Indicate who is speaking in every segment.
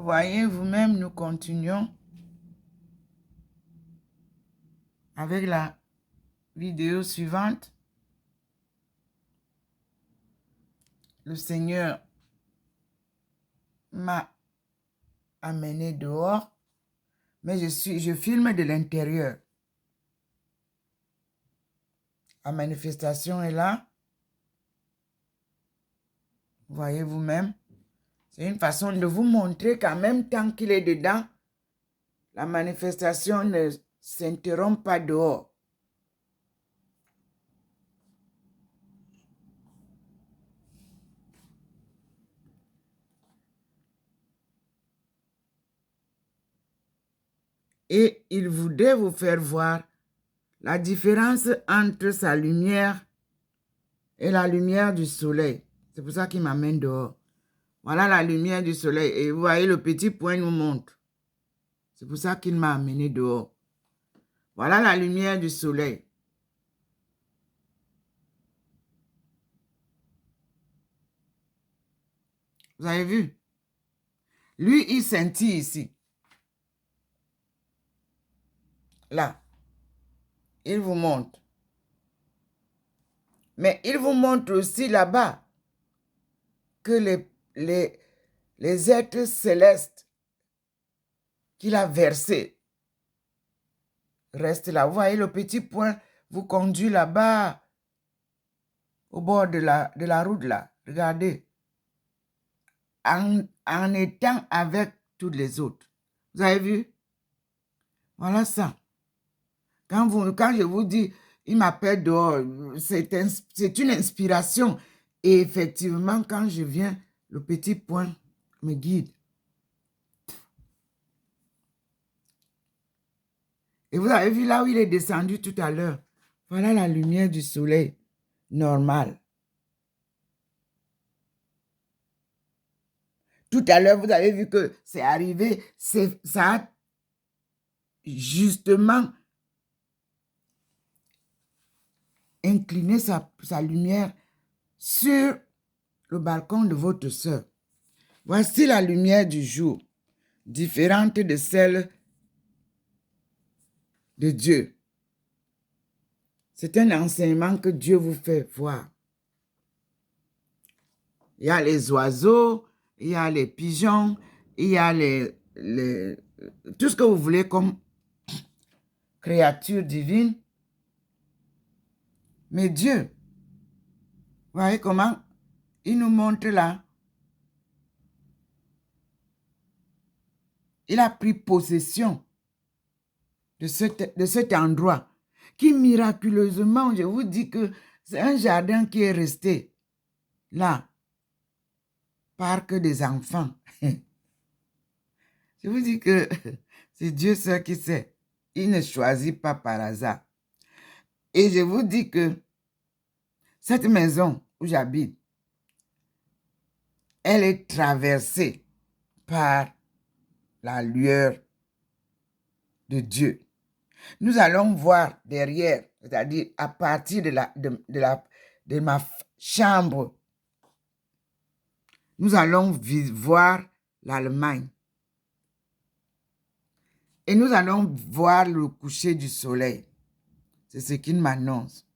Speaker 1: voyez vous-même, nous continuons avec la vidéo suivante. Le Seigneur m'a amené dehors, mais je filme de l'intérieur. La manifestation est là. Vous voyez vous-même. C'est une façon de vous montrer qu'en même temps qu'il est dedans, la manifestation ne s'interrompt pas dehors. Et il voudrait vous faire voir la différence entre sa lumière et la lumière du soleil. C'est pour ça qu'il m'amène dehors. Voilà la lumière du soleil. Et vous voyez, le petit point nous montre. C'est pour ça qu'il m'a amené dehors. Voilà la lumière du soleil. Vous avez vu? Lui, il scintille ici. Là. Il vous montre. Mais il vous montre aussi là-bas que les êtres célestes qu'il a versés restent là. Vous voyez, le petit point vous conduit là-bas, au bord de la route là. Regardez. En étant avec toutes les autres. Vous avez vu? Voilà ça. Quand je vous dis, il m'appelle dehors, c'est une inspiration. Et effectivement, quand je viens, le petit point me guide. Et vous avez vu là où il est descendu tout à l'heure. Voilà la lumière du soleil normale. Tout à l'heure, vous avez vu que c'est arrivé, ça a justement incliné sa lumière sur le balcon de votre sœur. Voici la lumière du jour, différente de celle de Dieu. C'est un enseignement que Dieu vous fait voir. Il y a les oiseaux, il y a les pigeons, il y a tout ce que vous voulez comme créature divine. Mais Dieu, vous voyez comment il nous montre là. Il a pris possession de cet endroit qui miraculeusement, je vous dis que c'est un jardin qui est resté là, parc des enfants. Je vous dis que c'est Dieu seul qui sait. Il ne choisit pas par hasard. Et je vous dis que cette maison où j'habite, elle est traversée par la lueur de Dieu. Nous allons voir derrière, c'est-à-dire à partir de ma chambre, nous allons voir l'Allemagne. Et nous allons voir le coucher du soleil. C'est ce qu'il m'annonce.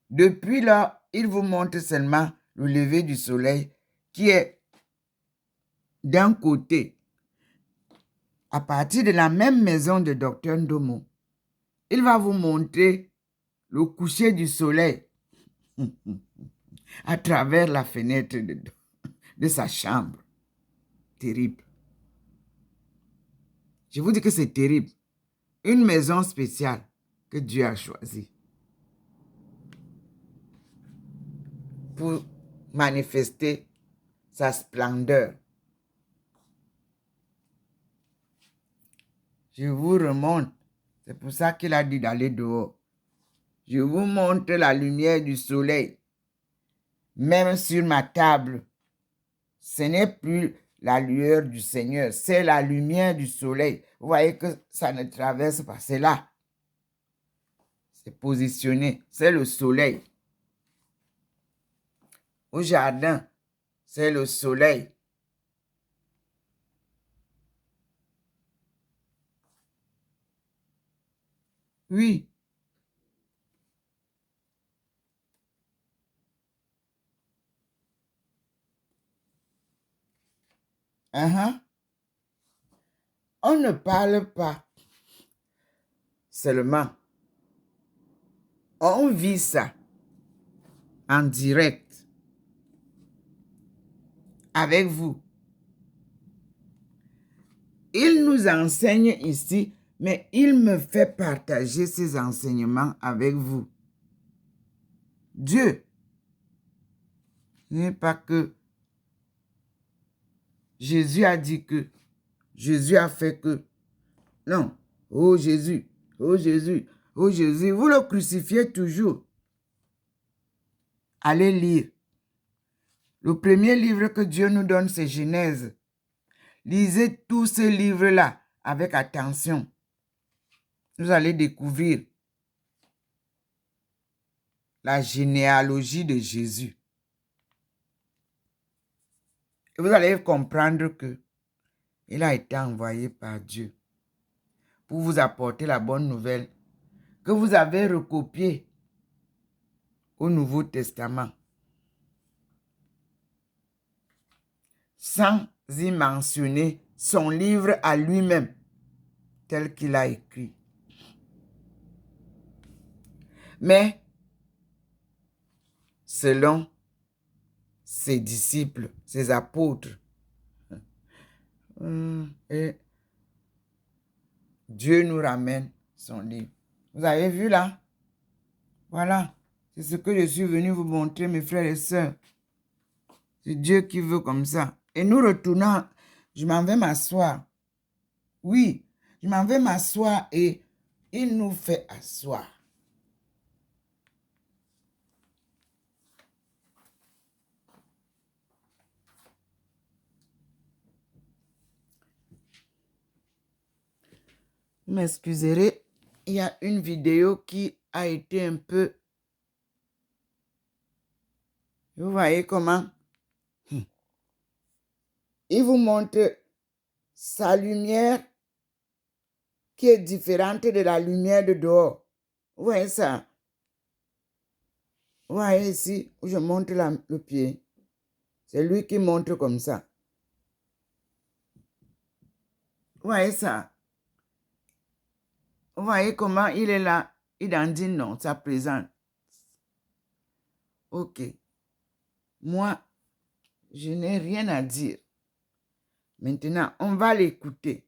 Speaker 1: Depuis là, il vous montre seulement le lever du soleil qui est d'un côté. À partir de la même maison de Dr Ndomo, il va vous montrer le coucher du soleil à travers la fenêtre de sa chambre. Terrible. Je vous dis que c'est terrible. Une maison spéciale que Dieu a choisie pour manifester sa splendeur. Je vous remonte. C'est pour ça qu'il a dit d'aller dehors. Je vous montre la lumière du soleil. Même sur ma table, ce n'est plus la lueur du Seigneur, c'est la lumière du soleil. Vous voyez que ça ne traverse pas, c'est là. C'est positionné, c'est le soleil. Au jardin, c'est le soleil. Oui. Uh-huh. On ne parle pas seulement. On vit ça en direct avec vous. Il nous enseigne ici, mais il me fait partager ses enseignements avec vous. Dieu n'est pas que Jésus a dit que, Jésus a fait que. Non. Oh Jésus, oh Jésus, oh Jésus, vous le crucifiez toujours. Allez lire. Le premier livre que Dieu nous donne, c'est Genèse. Lisez tous ces livres-là avec attention. Vous allez découvrir la généalogie de Jésus. Et vous allez comprendre que il a été envoyé par Dieu pour vous apporter la bonne nouvelle que vous avez recopiée au Nouveau Testament, sans y mentionner son livre à lui-même, tel qu'il a écrit. Mais, selon ses disciples, ses apôtres, et Dieu nous ramène son livre. Vous avez vu là? Voilà. C'est ce que je suis venu vous montrer, mes frères et sœurs. C'est Dieu qui veut comme ça. Et nous retournons. Je m'en vais m'asseoir. Oui, je m'en vais m'asseoir et il nous fait asseoir. Vous m'excuserez, il y a une vidéo qui a été un peu... Vous voyez comment? Il vous montre sa lumière qui est différente de la lumière de dehors. Vous voyez ça? Vous voyez ici où je montre le pied. C'est lui qui montre comme ça. Vous voyez ça? Vous voyez comment il est là? Il en dit non, sa présence. Ok. Moi, je n'ai rien à dire. Maintenant, on va l'écouter.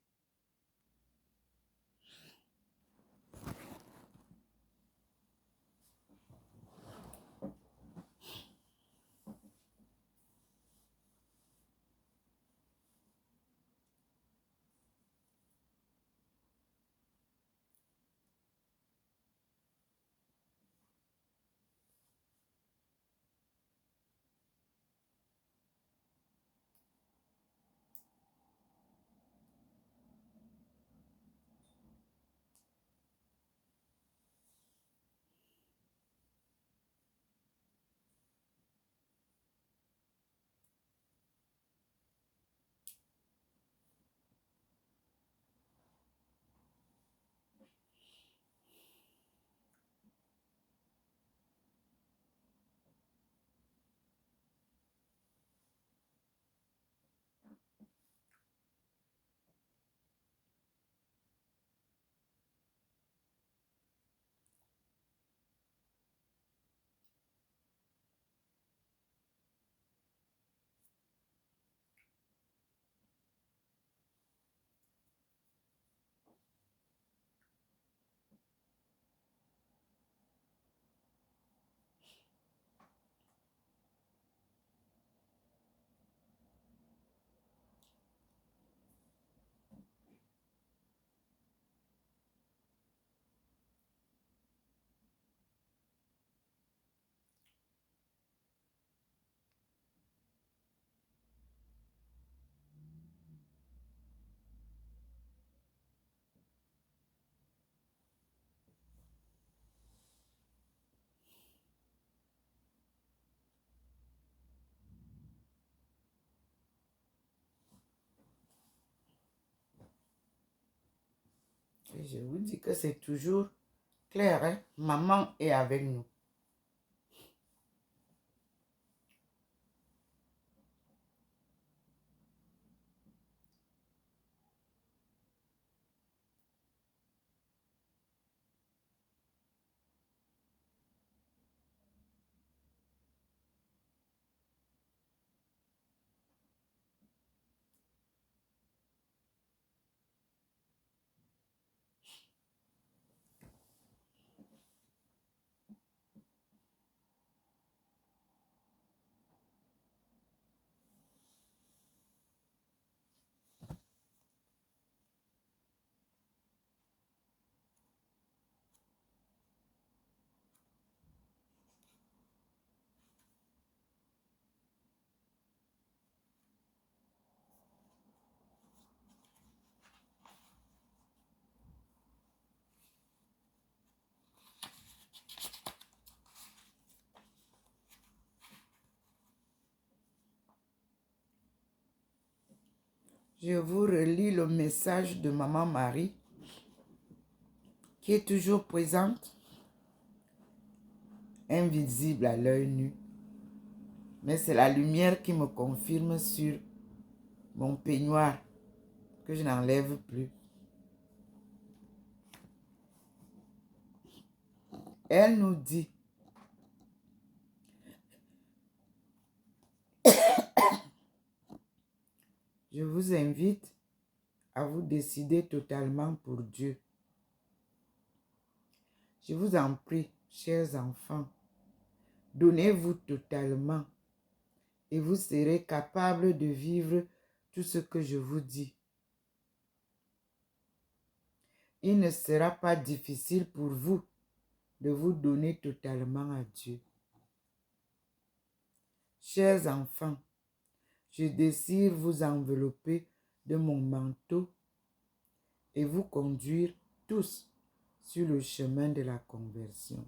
Speaker 1: Et je vous dis que c'est toujours Claire, hein? Maman est avec nous. Je vous relis le message de Maman Marie qui est toujours présente, invisible à l'œil nu. Mais c'est la lumière qui me confirme sur mon peignoir que je n'enlève plus. Elle nous dit, je vous invite à vous décider totalement pour Dieu. Je vous en prie, chers enfants, donnez-vous totalement et vous serez capables de vivre tout ce que je vous dis. Il ne sera pas difficile pour vous de vous donner totalement à Dieu. Chers enfants, je désire vous envelopper de mon manteau et vous conduire tous sur le chemin de la conversion.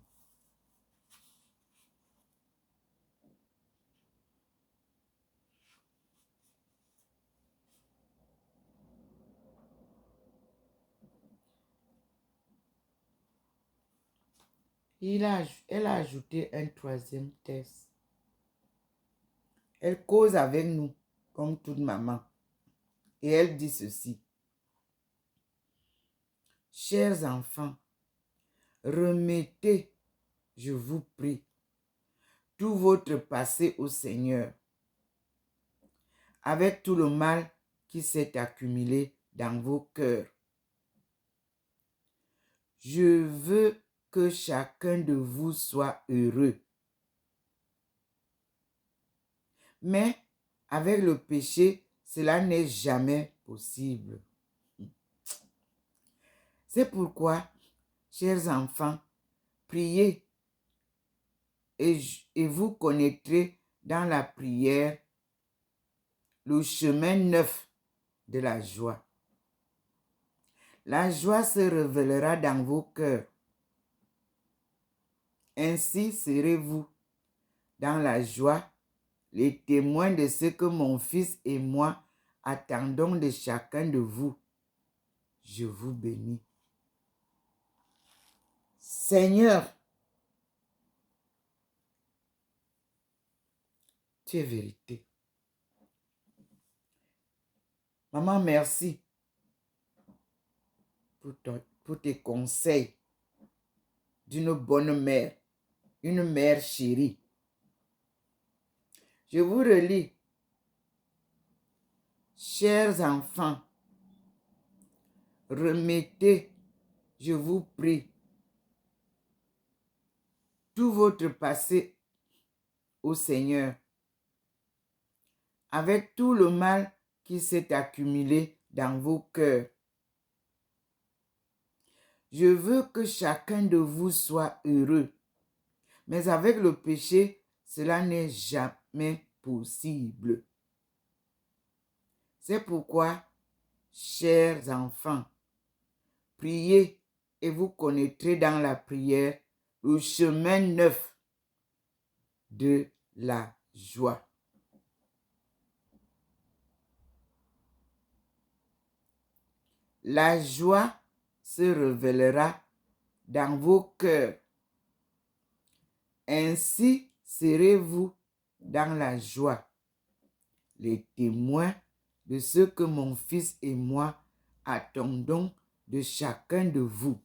Speaker 1: Elle a ajouté un troisième test. Elle cause avec nous, comme toute maman. Et elle dit ceci. Chers enfants, remettez, je vous prie, tout votre passé au Seigneur, avec tout le mal qui s'est accumulé dans vos cœurs. Je veux que chacun de vous soit heureux. Mais avec le péché, cela n'est jamais possible. C'est pourquoi, chers enfants, priez et vous connaîtrez dans la prière le chemin neuf de la joie. La joie se révélera dans vos cœurs. Ainsi serez-vous dans la joie, les témoins de ce que mon Fils et moi attendons de chacun de vous. Je vous bénis. Seigneur, tu es vérité. Maman, merci pour tes conseils d'une bonne mère, une mère chérie. Je vous relis. Chers enfants, remettez, je vous prie, tout votre passé au Seigneur, avec tout le mal qui s'est accumulé dans vos cœurs. Je veux que chacun de vous soit heureux, mais avec le péché, cela n'est jamais possible. C'est pourquoi, chers enfants, priez et vous connaîtrez dans la prière le chemin neuf de la joie. La joie se révélera dans vos cœurs. Ainsi serez-vous dans la joie, les témoins de ce que mon Fils et moi attendons de chacun de vous.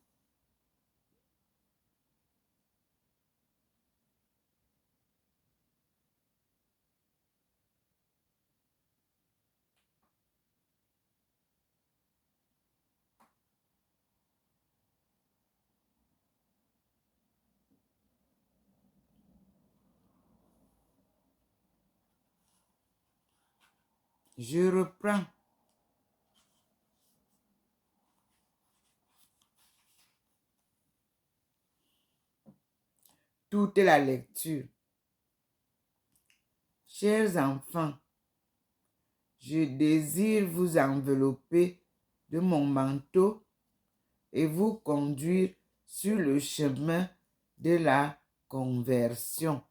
Speaker 1: Je reprends. Toute la lecture. Chers enfants, je désire vous envelopper de mon manteau et vous conduire sur le chemin de la conversion.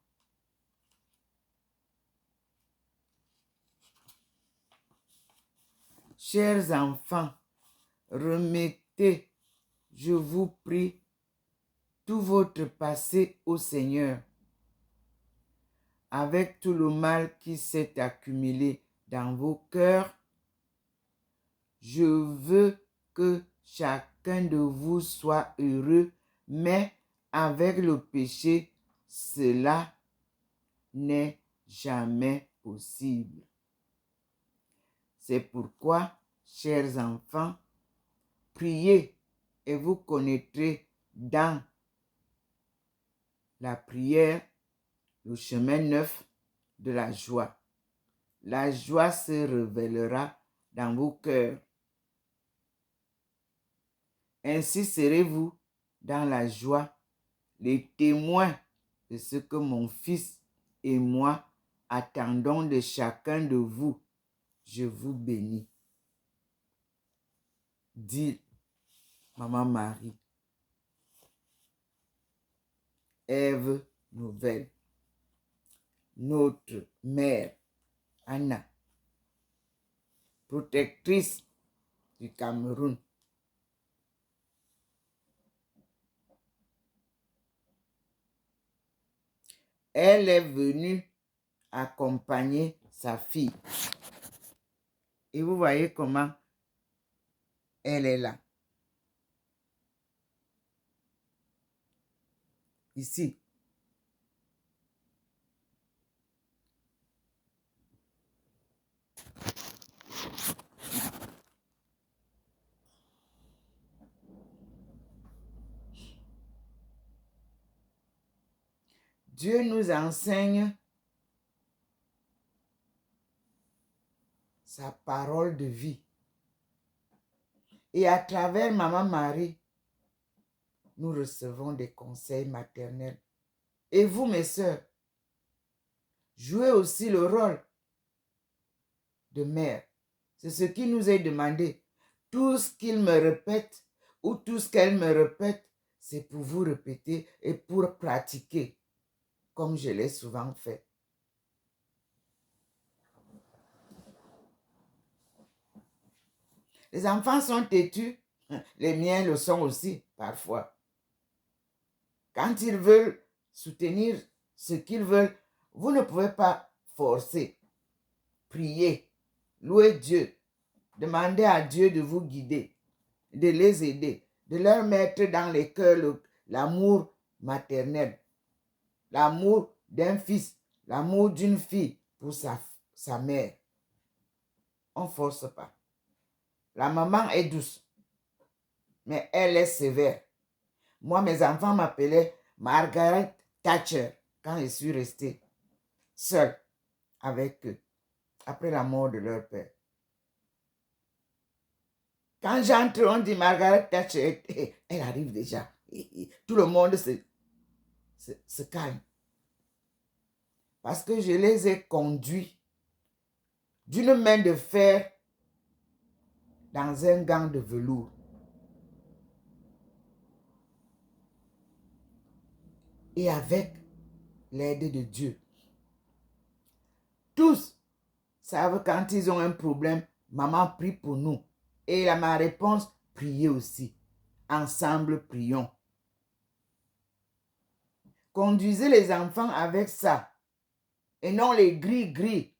Speaker 1: Chers enfants, remettez, je vous prie, tout votre passé au Seigneur, avec tout le mal qui s'est accumulé dans vos cœurs. Je veux que chacun de vous soit heureux, mais avec le péché, cela n'est jamais possible. C'est pourquoi, chers enfants, priez et vous connaîtrez dans la prière le chemin neuf de la joie. La joie se révélera dans vos cœurs. Ainsi serez-vous dans la joie, les témoins de ce que mon Fils et moi attendons de chacun de vous. Je vous bénis. Dit Maman Marie. Ève nouvelle. Notre mère, Anna, protectrice du Cameroun. Elle est venue accompagner sa fille. Et vous voyez comment elle est là. Ici. Dieu nous enseigne sa parole de vie. Et à travers Maman Marie, nous recevons des conseils maternels. Et vous, mes sœurs, jouez aussi le rôle de mère. C'est ce qui nous est demandé. Tout ce qu'il me répète ou tout ce qu'elle me répète, c'est pour vous répéter et pour pratiquer, comme je l'ai souvent fait. Les enfants sont têtus, les miens le sont aussi parfois. Quand ils veulent soutenir ce qu'ils veulent, vous ne pouvez pas forcer. Priez, louez Dieu, demandez à Dieu de vous guider, de les aider, de leur mettre dans les cœurs l'amour maternel, l'amour d'un fils, l'amour d'une fille pour sa mère. On ne force pas. La maman est douce, mais elle est sévère. Moi, mes enfants m'appelaient Margaret Thatcher quand je suis restée seule avec eux après la mort de leur père. Quand j'entre, on dit Margaret Thatcher, elle arrive déjà. Tout le monde se calme. Parce que je les ai conduits d'une main de fer dans un gant de velours. Et avec l'aide de Dieu. Tous savent quand ils ont un problème, maman prie pour nous. Et ma réponse, priez aussi. Ensemble, prions. Conduisez les enfants avec ça. Et non les gris-gris.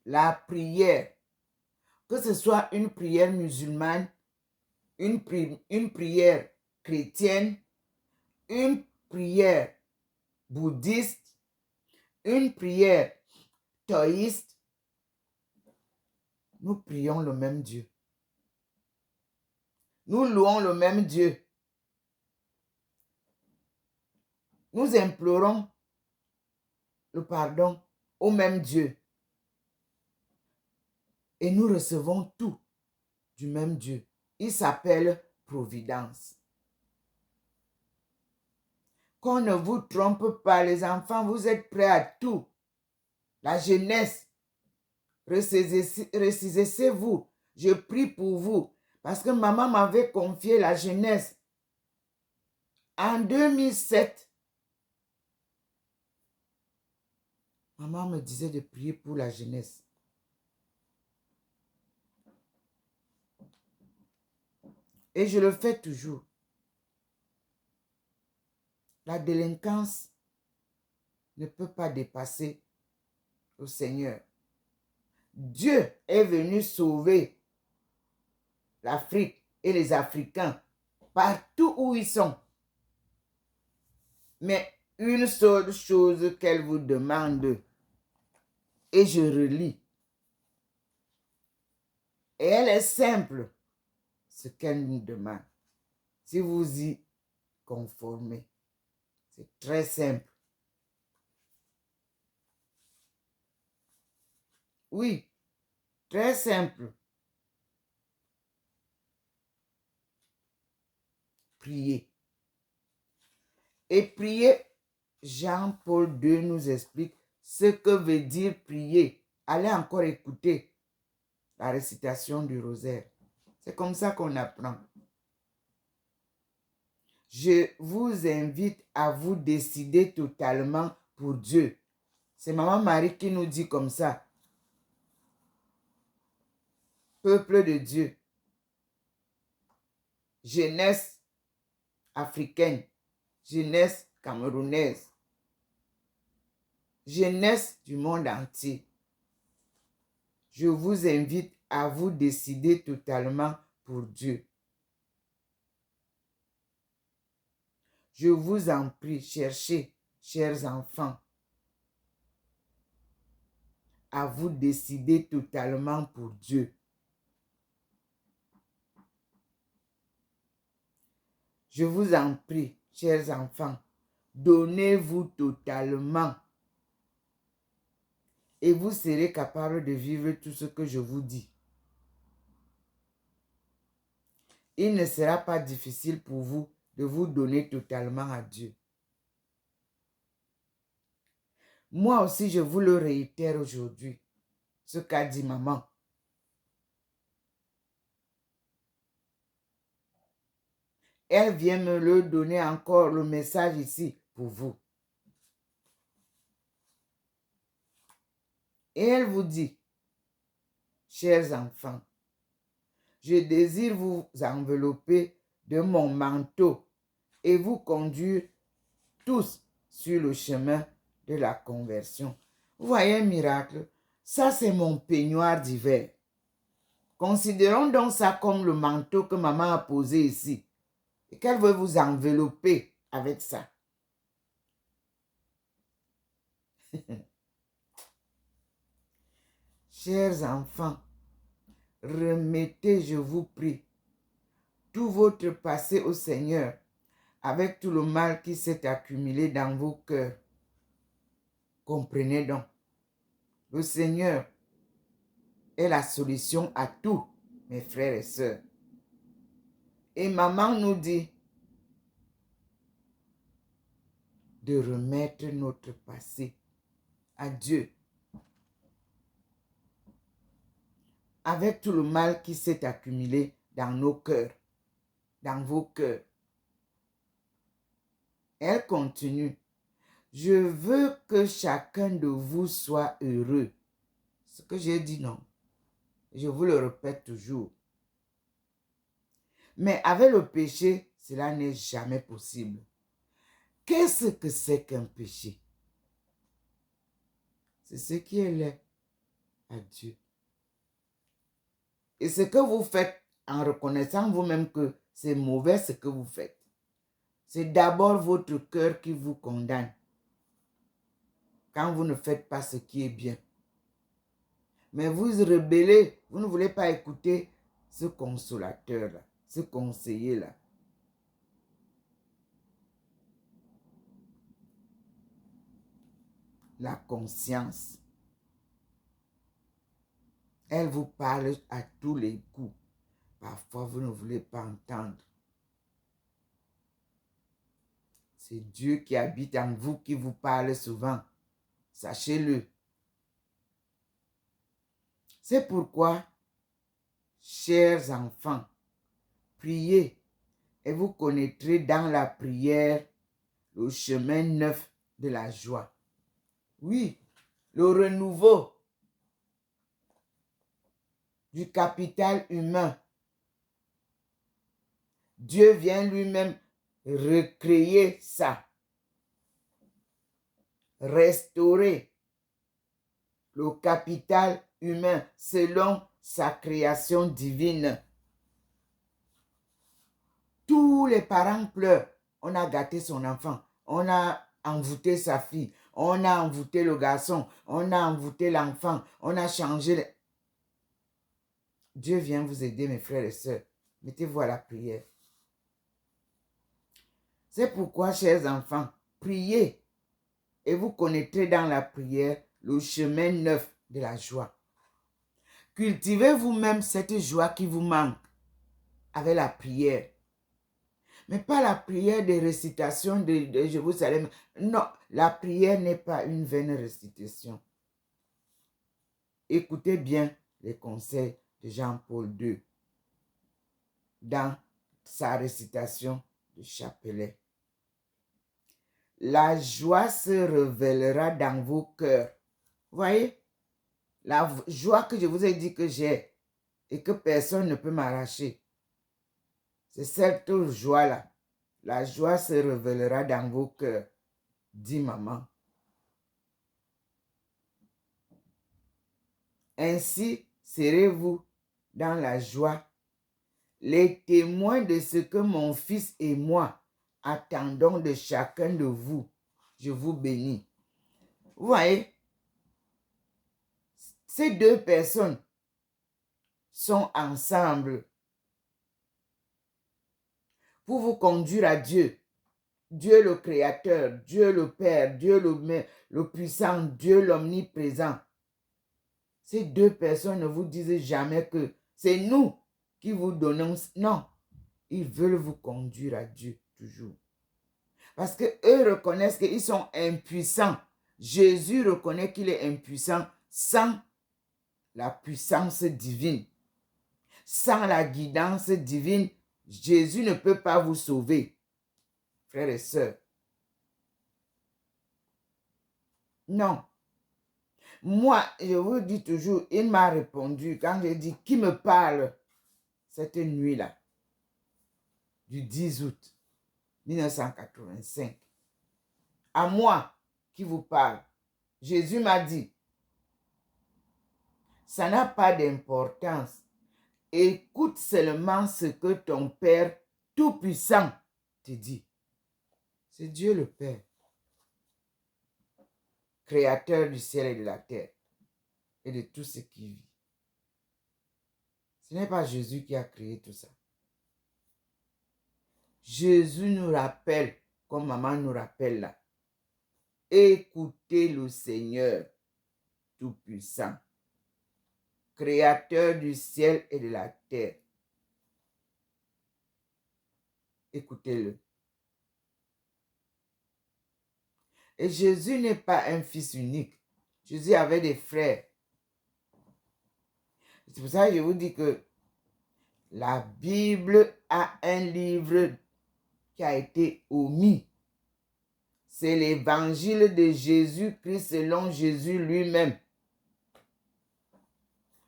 Speaker 1: La prière, que ce soit une prière musulmane, une prière chrétienne, une prière bouddhiste, une prière taoïste, nous prions le même Dieu. Nous louons le même Dieu. Nous implorons le pardon au même Dieu. Et nous recevons tout du même Dieu. Il s'appelle Providence. Qu'on ne vous trompe pas, les enfants, vous êtes prêts à tout. La jeunesse, ressaisissez-vous. Je prie pour vous. Parce que maman m'avait confié la jeunesse. En 2007, maman me disait de prier pour la jeunesse. Et je le fais toujours. La délinquance ne peut pas dépasser le Seigneur. Dieu est venu sauver l'Afrique et les Africains partout où ils sont. Mais une seule chose qu'elle vous demande, et je relis, et elle est simple, ce qu'elle nous demande. Si vous y conformez, c'est très simple. Oui, très simple. Prier. Et prier, Jean-Paul II nous explique ce que veut dire prier. Allez encore écouter la récitation du rosaire. C'est comme ça qu'on apprend. Je vous invite à vous décider totalement pour Dieu. C'est Maman Marie qui nous dit comme ça. Peuple de Dieu. Jeunesse africaine. Jeunesse camerounaise. Jeunesse du monde entier. Je vous invite à vous décider totalement pour Dieu. Je vous en prie, cherchez, chers enfants, à vous décider totalement pour Dieu. Je vous en prie, chers enfants, donnez-vous totalement et vous serez capable de vivre tout ce que je vous dis. Il ne sera pas difficile pour vous de vous donner totalement à Dieu. Moi aussi, je vous le réitère aujourd'hui, ce qu'a dit maman. Elle vient me le donner encore, le message ici, pour vous. Et elle vous dit, chers enfants, je désire vous envelopper de mon manteau et vous conduire tous sur le chemin de la conversion. Vous voyez un miracle? Ça, c'est mon peignoir d'hiver. Considérons donc ça comme le manteau que maman a posé ici et qu'elle veut vous envelopper avec ça. Chers enfants, remettez, je vous prie, tout votre passé au Seigneur avec tout le mal qui s'est accumulé dans vos cœurs. Comprenez donc, le Seigneur est la solution à tout, mes frères et sœurs. Et maman nous dit de remettre notre passé à Dieu. Avec tout le mal qui s'est accumulé dans nos cœurs, dans vos cœurs. Elle continue. Je veux que chacun de vous soit heureux. Ce que j'ai dit, non. Je vous le répète toujours. Mais avec le péché, cela n'est jamais possible. Qu'est-ce que c'est qu'un péché? C'est ce qui est laid à Dieu. Et ce que vous faites en reconnaissant vous-même que c'est mauvais ce que vous faites, c'est d'abord votre cœur qui vous condamne quand vous ne faites pas ce qui est bien. Mais vous rebellez, vous ne voulez pas écouter ce consolateur-là, ce conseiller-là. La conscience. Elle vous parle à tous les coups. Parfois, vous ne voulez pas entendre. C'est Dieu qui habite en vous qui vous parle souvent. Sachez-le. C'est pourquoi, chers enfants, priez et vous connaîtrez dans la prière le chemin neuf de la joie. Oui, le renouveau du capital humain. Dieu vient lui-même recréer ça, restaurer le capital humain selon sa création divine. Tous les parents pleurent. On a gâté son enfant, on a envoûté sa fille, on a envoûté le garçon, on a envoûté l'enfant, on a changé. Dieu vient vous aider, mes frères et sœurs. Mettez-vous à la prière. C'est pourquoi, chers enfants, priez et vous connaîtrez dans la prière le chemin neuf de la joie. Cultivez vous-même cette joie qui vous manque avec la prière. Mais pas la prière de récitation de Jérusalem. Non, la prière n'est pas une vaine récitation. Écoutez bien les conseils de Jean-Paul II dans sa récitation de chapelet. La joie se révélera dans vos cœurs. Vous voyez? La joie que je vous ai dit que j'ai et que personne ne peut m'arracher. C'est cette joie-là. La joie se révélera dans vos cœurs, dit maman. Ainsi serez-vous dans la joie, les témoins de ce que mon fils et moi attendons de chacun de vous. Je vous bénis. Vous voyez, ces deux personnes sont ensemble pour vous conduire à Dieu. Dieu le Créateur, Dieu le Père, Dieu le puissant, Dieu l'omniprésent. Ces deux personnes ne vous disent jamais que c'est nous qui vous donnons. Non, ils veulent vous conduire à Dieu toujours. Parce qu'eux reconnaissent qu'ils sont impuissants. Jésus reconnaît qu'il est impuissant sans la puissance divine. Sans la guidance divine, Jésus ne peut pas vous sauver. Frères et sœurs. Non. Moi, je vous dis toujours, il m'a répondu quand j'ai dit qui me parle cette nuit-là, du 10 août 1985. À moi qui vous parle. Jésus m'a dit, ça n'a pas d'importance. Écoute seulement ce que ton Père Tout-Puissant te dit. C'est Dieu le Père, créateur du ciel et de la terre et de tout ce qui vit. Ce n'est pas Jésus qui a créé tout ça. Jésus nous rappelle, comme maman nous rappelle là, écoutez le Seigneur Tout-Puissant, créateur du ciel et de la terre. Écoutez-le. Et Jésus n'est pas un fils unique. Jésus avait des frères. C'est pour ça que je vous dis que la Bible a un livre qui a été omis. C'est l'évangile de Jésus-Christ selon Jésus lui-même.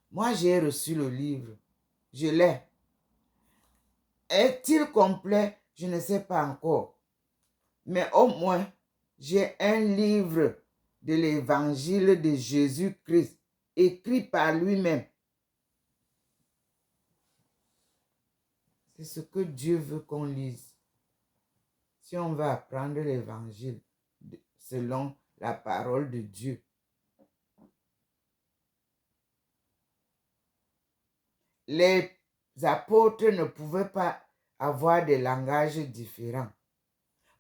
Speaker 1: Moi, j'ai reçu le livre. Je l'ai. Est-il complet? Je ne sais pas encore. Mais au moins, j'ai un livre de l'évangile de Jésus-Christ écrit par lui-même. C'est ce que Dieu veut qu'on lise. Si on veut apprendre l'évangile selon la parole de Dieu. Les apôtres ne pouvaient pas avoir des langages différents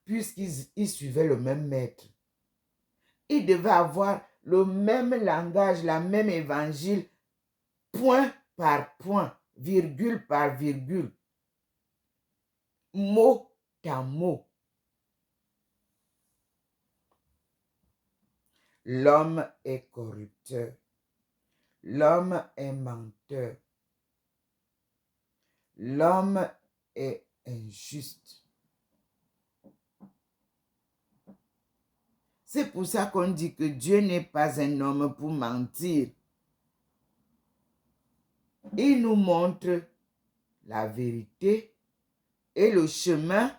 Speaker 1: puisqu'ils suivaient le même maître. Ils devaient avoir le même langage, la même évangile, point par point, virgule par virgule, mot à mot. L'homme est corrupteur. L'homme est menteur. L'homme est injuste. C'est pour ça qu'on dit que Dieu n'est pas un homme pour mentir. Il nous montre la vérité et le chemin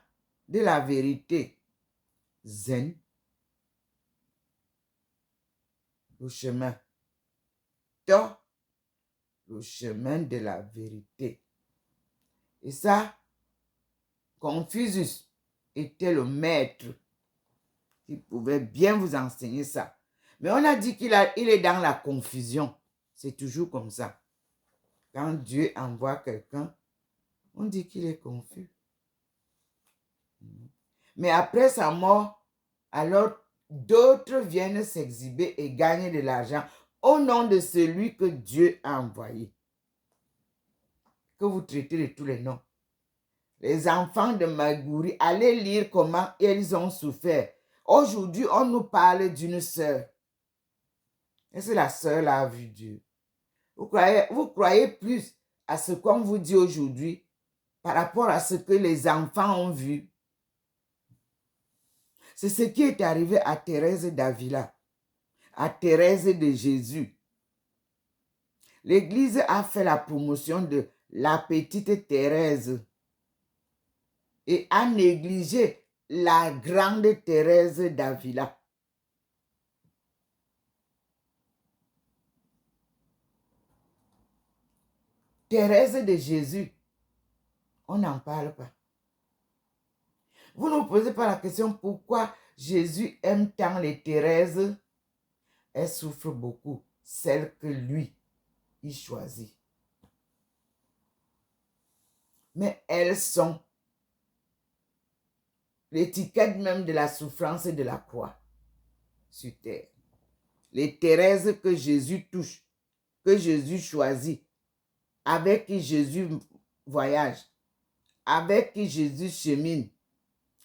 Speaker 1: de la vérité. Zen. Le chemin. To. Le chemin de la vérité. Et ça, Confucius était le maître qui pouvait bien vous enseigner ça. Mais on a dit qu'il est dans la confusion. C'est toujours comme ça. Quand Dieu envoie quelqu'un, on dit qu'il est confus. Mais après sa mort, alors d'autres viennent s'exhiber et gagner de l'argent au nom de celui que Dieu a envoyé. Que vous traitez de tous les noms. Les enfants de Magouri, allez lire comment ils ont souffert. Aujourd'hui, on nous parle d'une sœur. Est-ce que la sœur a vu Dieu? Vous croyez plus à ce qu'on vous dit aujourd'hui par rapport à ce que les enfants ont vu. C'est ce qui est arrivé à Thérèse d'Avila, à Thérèse de Jésus. L'Église a fait la promotion de la petite Thérèse et a négligé la grande Thérèse d'Avila. Thérèse de Jésus, on n'en parle pas. Vous ne vous posez pas la question pourquoi Jésus aime tant les Thérèses. Elles souffrent beaucoup, celles que lui, il choisit. Mais elles sont l'étiquette même de la souffrance et de la croix sur terre. Les Thérèses que Jésus touche, que Jésus choisit, avec qui Jésus voyage, avec qui Jésus chemine,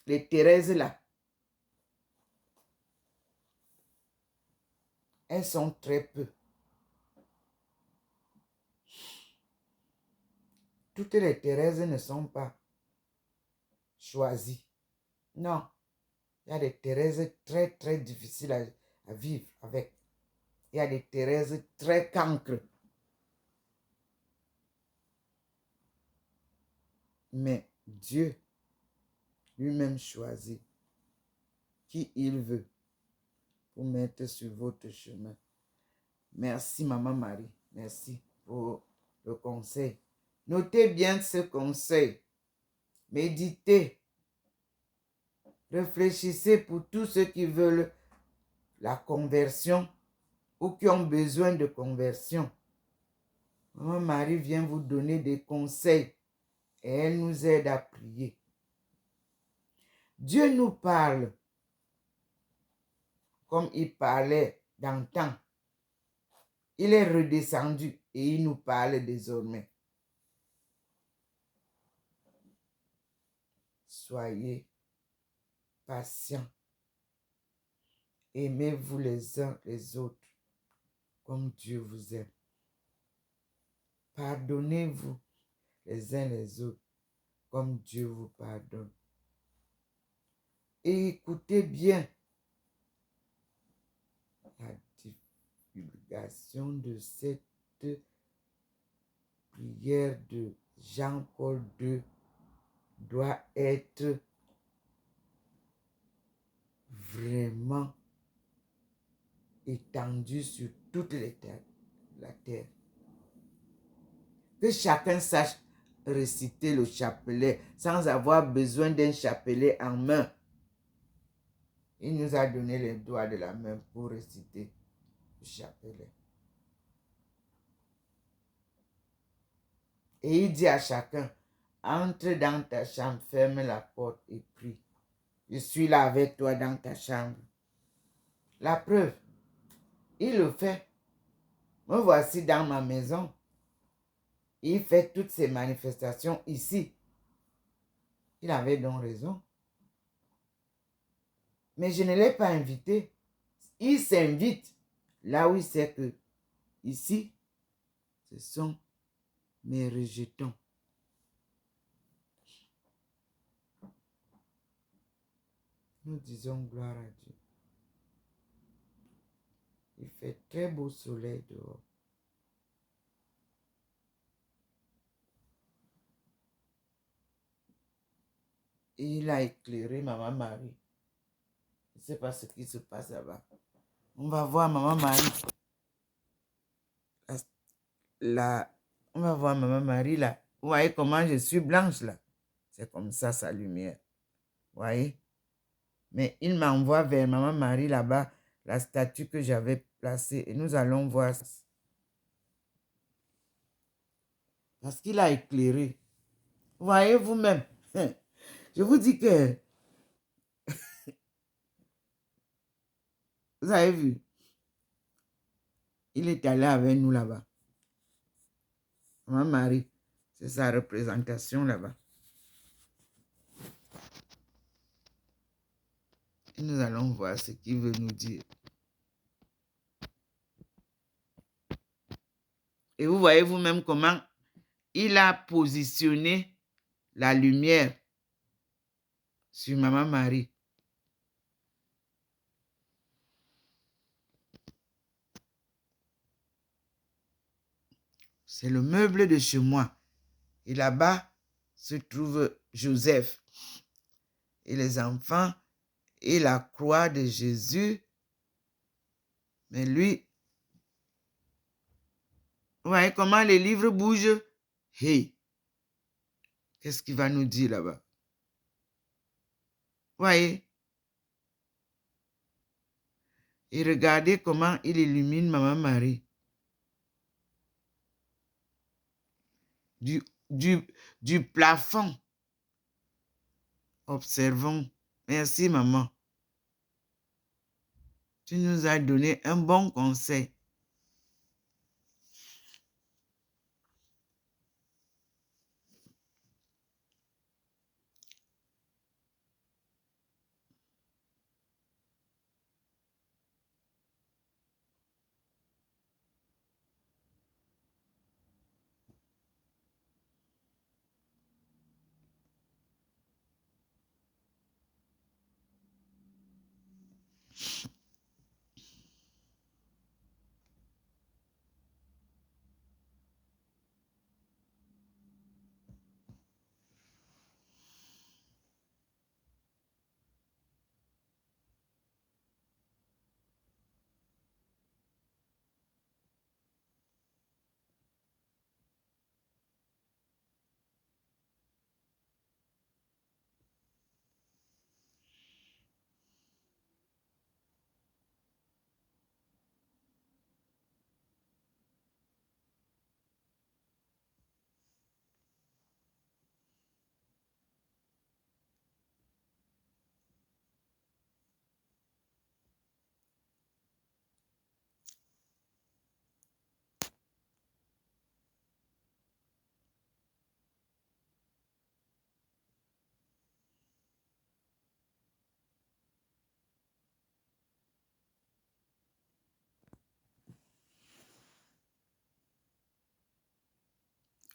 Speaker 1: les Thérèses là, elles sont très peu. Toutes les Thérèses ne sont pas choisies. Non, il y a des Thérèses très très difficiles à vivre avec. Il y a des Thérèses très cancres. Mais Dieu lui-même choisit qui il veut pour mettre sur votre chemin. Merci, Maman Marie. Merci pour le conseil. Notez bien ce conseil. Méditez. Réfléchissez pour tous ceux qui veulent la conversion ou qui ont besoin de conversion. Maman Marie vient vous donner des conseils et elle nous aide à prier. Dieu nous parle comme il parlait d'antan. Il est redescendu et il nous parle désormais. Soyez patients. Aimez-vous les uns les autres comme Dieu vous aime. Pardonnez-vous les uns les autres comme Dieu vous pardonne. Et écoutez bien la divulgation de cette prière de Jean-Paul II doit être vraiment étendu sur toute la terre. Que chacun sache réciter le chapelet sans avoir besoin d'un chapelet en main. Il nous a donné les doigts de la main pour réciter le chapelet. Et il dit à chacun, entre dans ta chambre, ferme la porte et prie. Je suis là avec toi dans ta chambre. La preuve, il le fait. Me voici dans ma maison. Il fait toutes ces manifestations ici. Il avait donc raison. Mais je ne l'ai pas invité. Il s'invite là où il sait que ici, ce sont mes rejetons. Nous disons gloire à Dieu. Il fait très beau soleil dehors. Et il a éclairé Maman Marie. Je ne sais pas ce qui se passe là-bas. On va voir Maman Marie. On va voir Maman Marie là. Vous voyez comment je suis blanche là. C'est comme ça sa lumière. Vous voyez? Mais il m'envoie vers Maman Marie là-bas, la statue que j'avais placée. Et nous allons voir. Parce qu'il a éclairé. Vous voyez vous-même. Je vous dis que... Vous avez vu? Il est allé avec nous là-bas. Maman Marie, c'est sa représentation là-bas. Et nous allons voir ce qu'il veut nous dire. Et vous voyez vous-même comment il a positionné la lumière sur Maman Marie. C'est le meuble de chez moi. Et là-bas se trouve Joseph et les enfants et la croix de Jésus. Mais lui, vous voyez comment les livres bougent? Hey, qu'est-ce qu'il va nous dire là-bas? Vous voyez? Et regardez comment il illumine Maman Marie. Du plafond. Observons. Merci, maman. Tu nous as donné un bon conseil.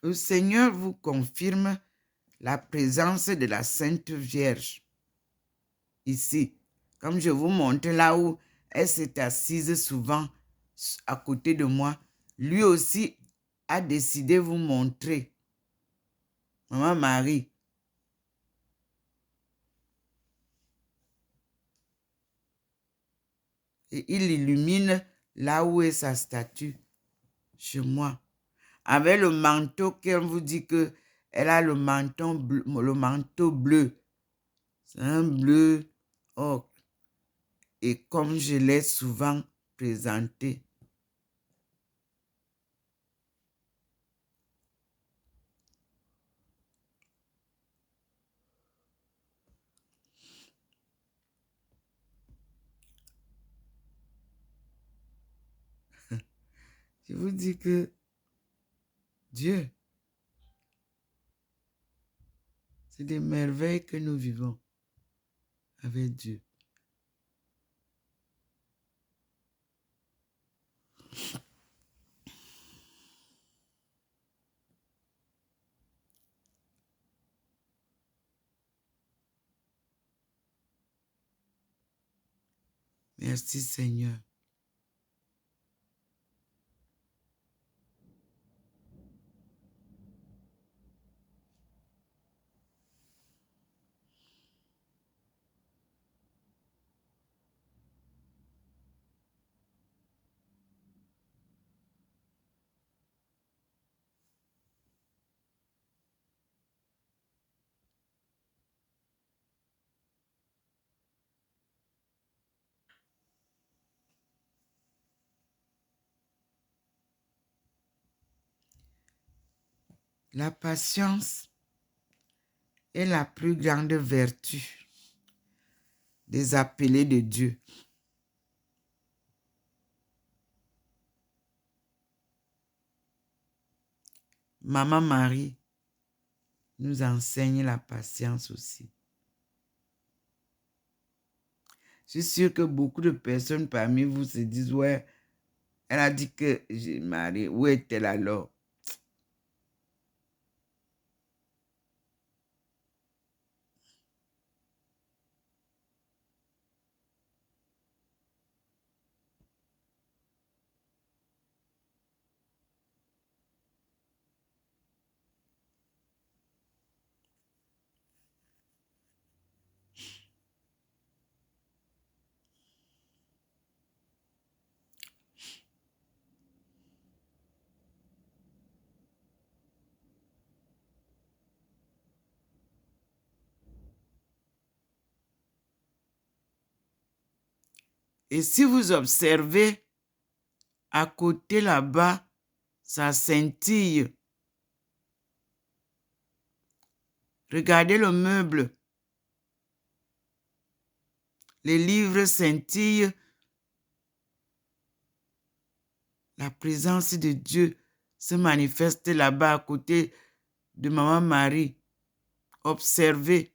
Speaker 1: Le Seigneur vous confirme la présence de la Sainte Vierge. Ici, comme je vous montre là où elle s'est assise souvent à côté de moi, lui aussi a décidé de vous montrer. Maman Marie, et il illumine là où est sa statue, chez moi. Avec le manteau qu'elle vous dit que elle a le manteau bleu. C'est un bleu ocre. Et comme je l'ai souvent présenté, je vous dis que Dieu, c'est des merveilles que nous vivons avec Dieu. Merci Seigneur. La patience est la plus grande vertu des appelés de Dieu. Maman Marie nous enseigne la patience aussi. Je suis sûre que beaucoup de personnes parmi vous se disent, ouais, elle a dit que j'ai marié, où est-elle alors? Et si vous observez, à côté là-bas, ça scintille. Regardez le meuble. Les livres scintillent. La présence de Dieu se manifeste là-bas à côté de Maman Marie. Observez.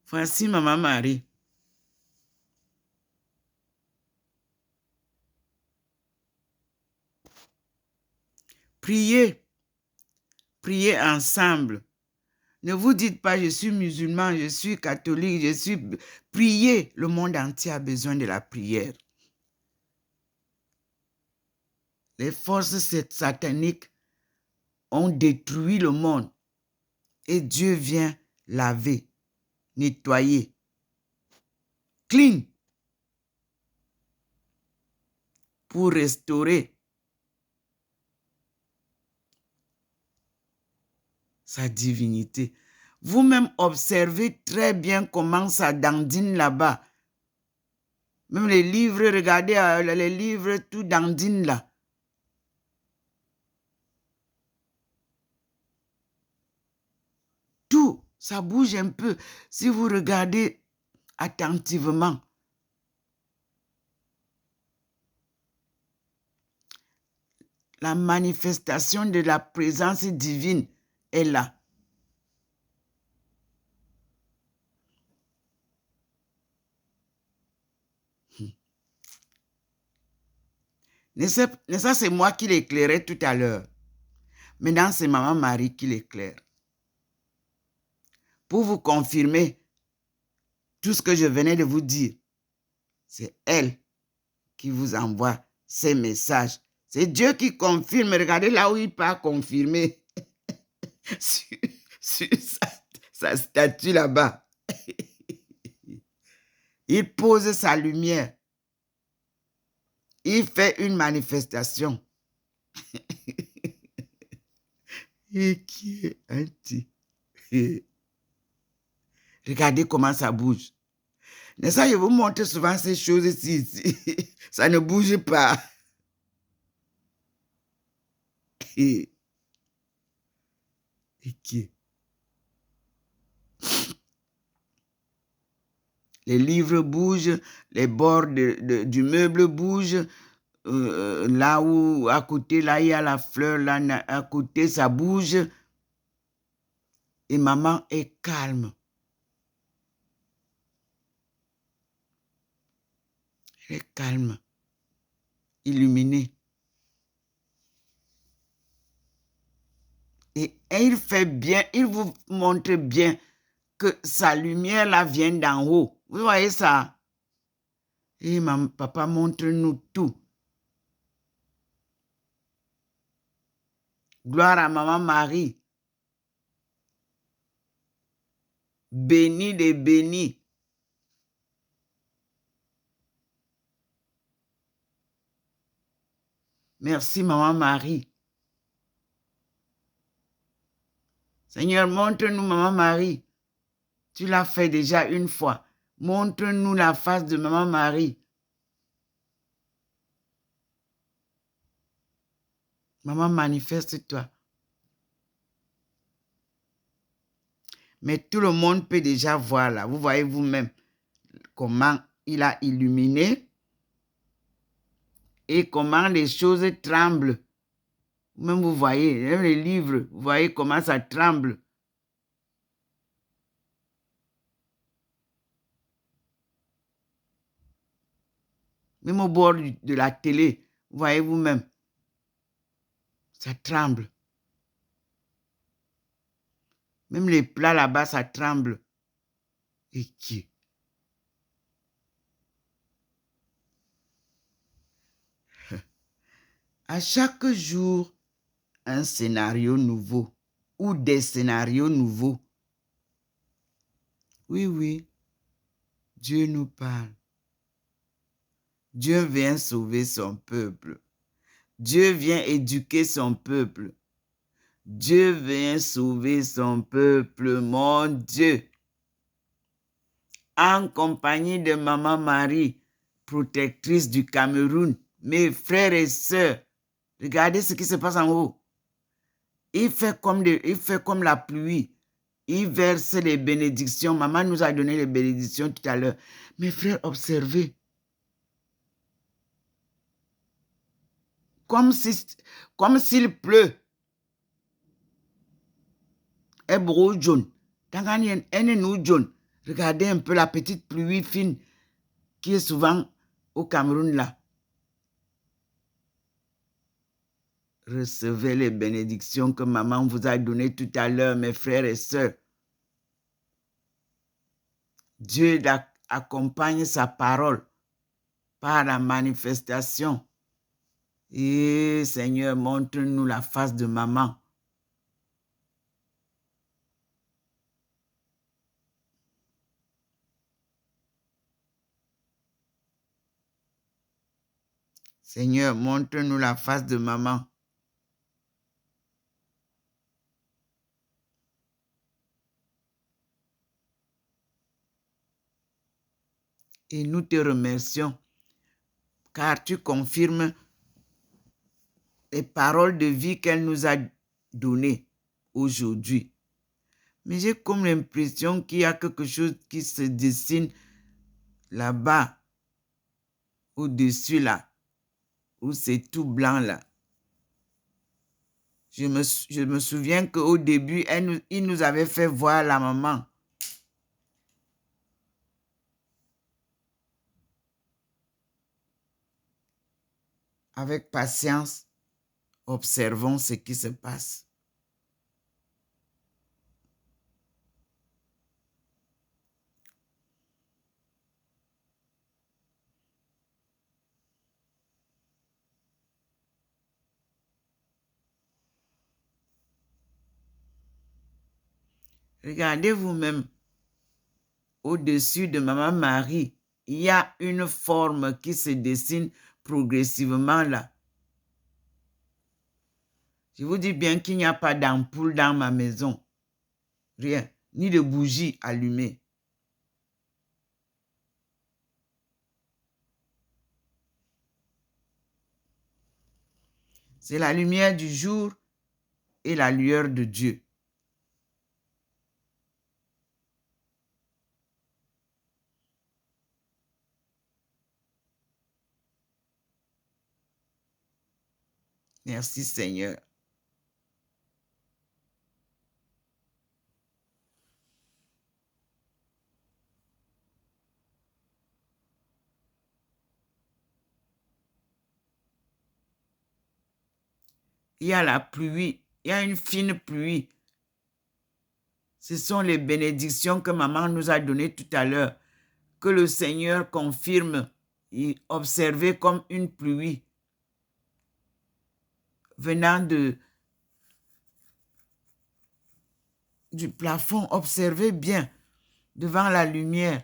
Speaker 1: Voici Maman Marie. Priez. Priez ensemble. Ne vous dites pas, je suis musulman, je suis catholique, je suis... Priez. Le monde entier a besoin de la prière. Les forces sataniques ont détruit le monde. Et Dieu vient laver, nettoyer. Clean. Pour restaurer sa divinité. Vous-même observez très bien comment ça dandine là-bas. Même les livres, regardez les livres, tout dandine là. Ça bouge un peu. Si vous regardez attentivement, la manifestation de la présence divine est là. Mais ça, c'est moi qui l'éclairais tout à l'heure. Maintenant, c'est Maman Marie qui l'éclaire. Pour vous confirmer tout ce que je venais de vous dire, c'est elle qui vous envoie ces messages. C'est Dieu qui confirme. Regardez là où il part confirmer. sur sa statue là-bas. Il pose sa lumière. Il fait une manifestation. Et qui est anti. Regardez comment ça bouge. N'est-ce pas, je vous montre souvent ces choses ici. Ça ne bouge pas. Et qui? Les livres bougent, les bords du meuble bougent. Là où, à côté, là, il y a la fleur, là, à côté, ça bouge. Et maman est calme. Elle est calme, illuminée. Et il fait bien, il vous montre bien que sa lumière là vient d'en haut. Vous voyez ça? Et papa montre-nous tout. Gloire à Maman Marie. Bénie des bénis. Merci Maman Marie. Seigneur, montre-nous Maman Marie. Tu l'as fait déjà une fois. Montre-nous la face de Maman Marie. Maman, manifeste-toi. Mais tout le monde peut déjà voir là. Vous voyez vous-même comment il a illuminé et comment les choses tremblent. Même vous voyez, même les livres, vous voyez comment ça tremble. Même au bord de la télé, vous voyez vous-même, ça tremble. Même les plats là-bas, ça tremble. Et qui? À chaque jour, un scénario nouveau ou des scénarios nouveaux. Oui, oui, Dieu nous parle. Dieu vient sauver son peuple. Dieu vient éduquer son peuple. Dieu vient sauver son peuple, mon Dieu. En compagnie de Maman Marie, protectrice du Cameroun, mes frères et sœurs, regardez ce qui se passe en haut. Il fait comme la pluie. Il verse les bénédictions. Maman nous a donné les bénédictions tout à l'heure. Mes frères, observez. Comme s'il pleut. Et bro jaune. Jaune. Regardez un peu la petite pluie fine qui est souvent au Cameroun là. Recevez les bénédictions que maman vous a données tout à l'heure, mes frères et sœurs. Dieu accompagne sa parole par la manifestation. Et Seigneur, montre-nous la face de maman. Seigneur, montre-nous la face de maman. Et nous te remercions, car tu confirmes les paroles de vie qu'elle nous a données aujourd'hui. Mais j'ai comme l'impression qu'il y a quelque chose qui se dessine là-bas, au-dessus là, où c'est tout blanc là. Je me souviens qu'au début, il nous avait fait voir la maman. Avec patience, observons ce qui se passe. Regardez vous-même, au-dessus de Maman Marie, il y a une forme qui se dessine progressivement là. Je vous dis bien qu'il n'y a pas d'ampoule dans ma maison. Rien, ni de bougie allumée. C'est la lumière du jour et la lueur de Dieu. Merci Seigneur. Il y a la pluie, il y a une fine pluie. Ce sont les bénédictions que maman nous a données tout à l'heure, que le Seigneur confirme et observez comme une pluie venant du plafond. Observez bien devant la lumière.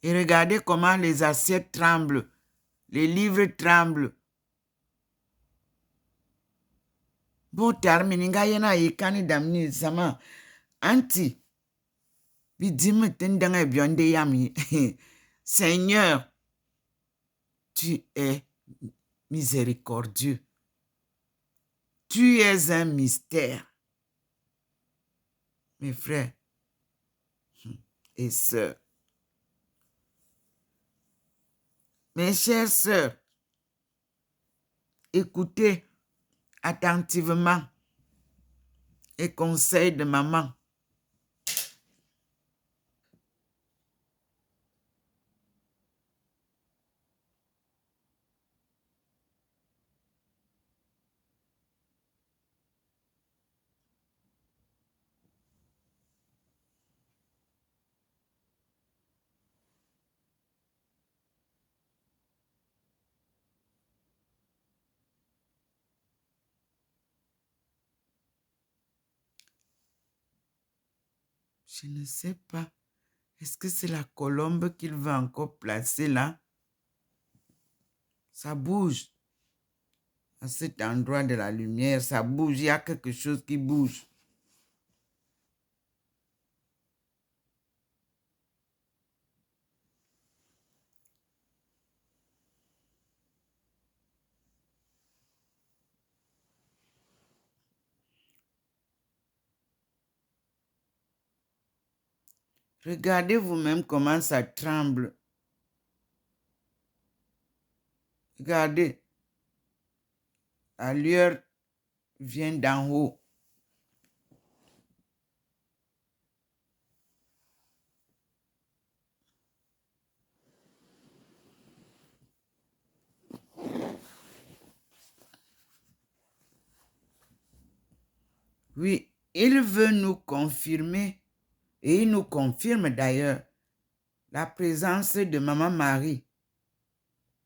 Speaker 1: Et regardez comment les assiettes tremblent, les livres tremblent. Bon, termininga yena yikani damni sama anti bidime tendanga bionde yami. Seigneur, tu es miséricordieux. Tu es un mystère. Mes frères et sœurs, mes chères sœurs, écoutez attentivement les conseils de maman. Je ne sais pas. Est-ce que c'est la colombe qu'il va encore placer là? Ça bouge. À cet endroit de la lumière, ça bouge. Il y a quelque chose qui bouge. Regardez vous-même comment ça tremble. Regardez. La lueur vient d'en haut. Oui, il veut nous confirmer, et il nous confirme d'ailleurs, la présence de Maman Marie.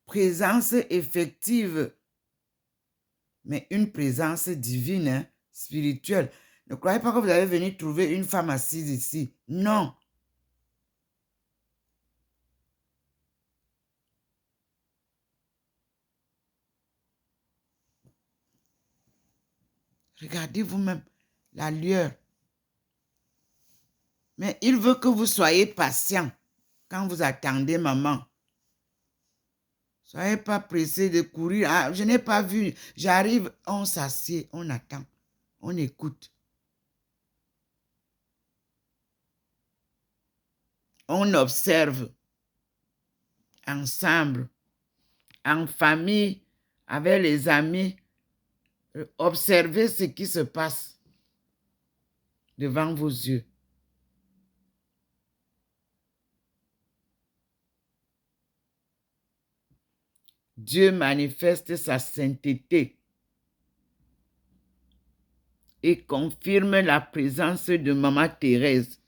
Speaker 1: Présence effective, mais une présence divine, hein, spirituelle. Ne croyez pas que vous allez venir trouver une femme assise ici. Non. Regardez vous-même la lueur. Mais il veut que vous soyez patient quand vous attendez maman. Soyez pas pressé de courir. Ah, je n'ai pas vu. J'arrive, on s'assied, on attend. On écoute. On observe ensemble, en famille, avec les amis. Observez ce qui se passe devant vos yeux. Dieu manifeste sa sainteté et confirme la présence de Maman Thérèse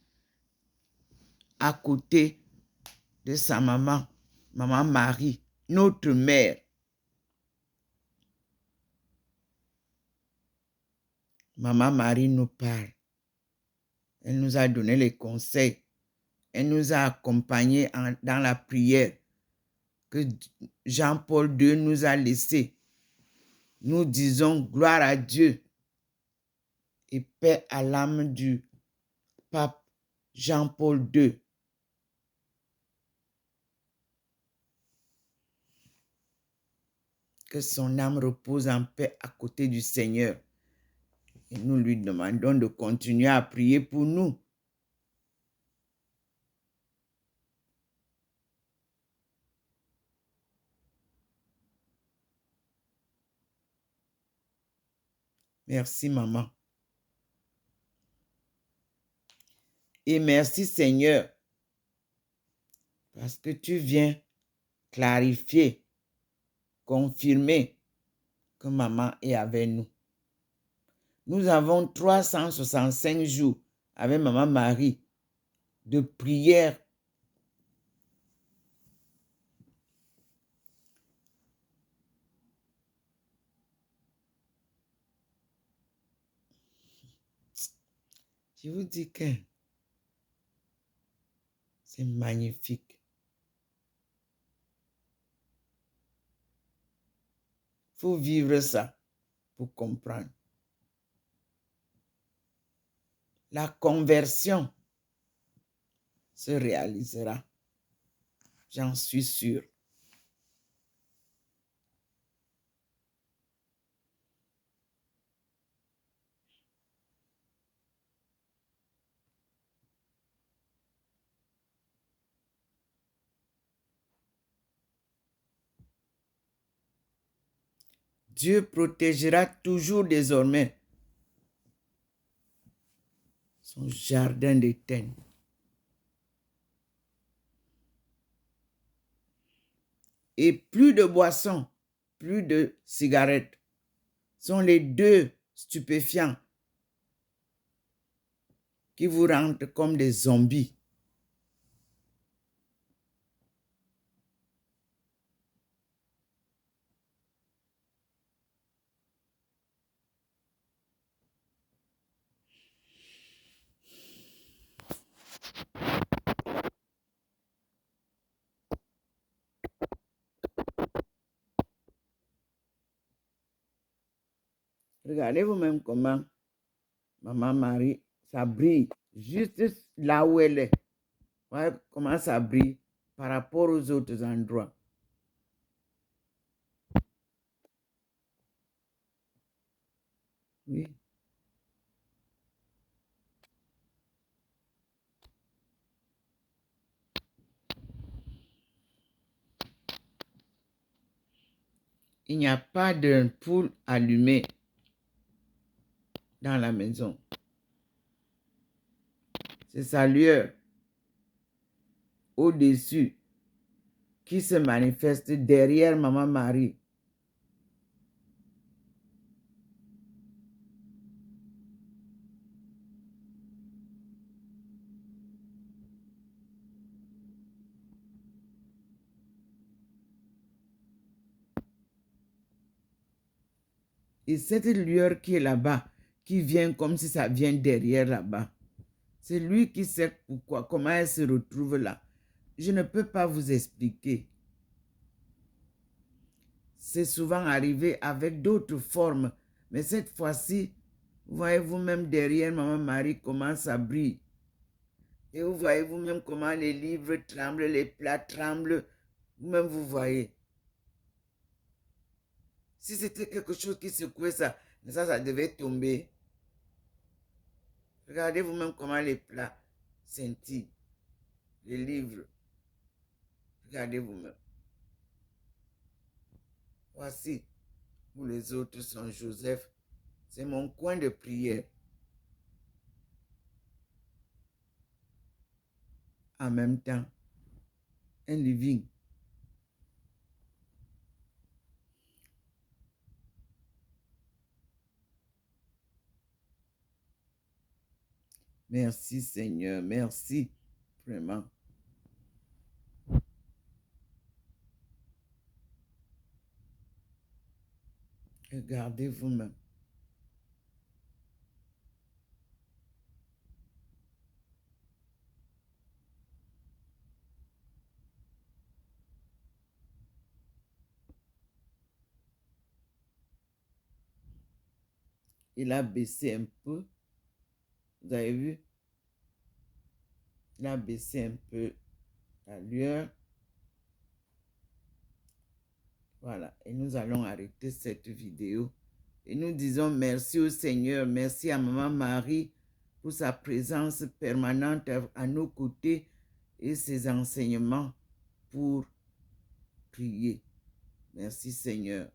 Speaker 1: à côté de sa maman, Maman Marie, notre mère. Maman Marie nous parle. Elle nous a donné les conseils. Elle nous a accompagnés dans la prière que Jean-Paul II nous a laissée. Nous disons gloire à Dieu et paix à l'âme du pape Jean-Paul II. Que son âme repose en paix à côté du Seigneur. Et nous lui demandons de continuer à prier pour nous. Merci, maman. Et merci, Seigneur, parce que tu viens clarifier, confirmer que maman est avec nous. Nous avons 365 jours avec Maman Marie de prière. Je vous dis que c'est magnifique. Il faut vivre ça pour comprendre. La conversion se réalisera. J'en suis sûre. Dieu protégera toujours désormais son jardin d'Éden. Et plus de boissons, plus de cigarettes sont les deux stupéfiants qui vous rendent comme des zombies. Regardez vous-même comment Maman Marie, ça brille juste là où elle est. Ouais, comment ça brille par rapport aux autres endroits. Oui. Il n'y a pas d'ampoule allumée dans la maison. C'est sa lueur au-dessus qui se manifeste derrière Maman Marie. Et cette lueur qui est là-bas, qui vient comme si ça vient derrière là-bas, c'est lui qui sait pourquoi, comment elle se retrouve là. Je ne peux pas vous expliquer. C'est souvent arrivé avec d'autres formes, mais cette fois-ci, vous voyez vous-même derrière Maman Marie comment ça brille. Et vous voyez vous-même comment les livres tremblent, les plats tremblent. Vous-même vous voyez. Si c'était quelque chose qui secouait ça, ça devait tomber. Regardez vous-même comment les plats scintillent. Les livres. Regardez vous-même. Voici, pour les autres sont Joseph. C'est mon coin de prière. En même temps, un living. Merci Seigneur, merci vraiment. Regardez vous-même. Il a baissé un peu. Vous avez vu? Il a baissé un peu la lueur. Voilà. Et nous allons arrêter cette vidéo. Et nous disons merci au Seigneur. Merci à Maman Marie pour sa présence permanente à nos côtés et ses enseignements pour prier. Merci Seigneur.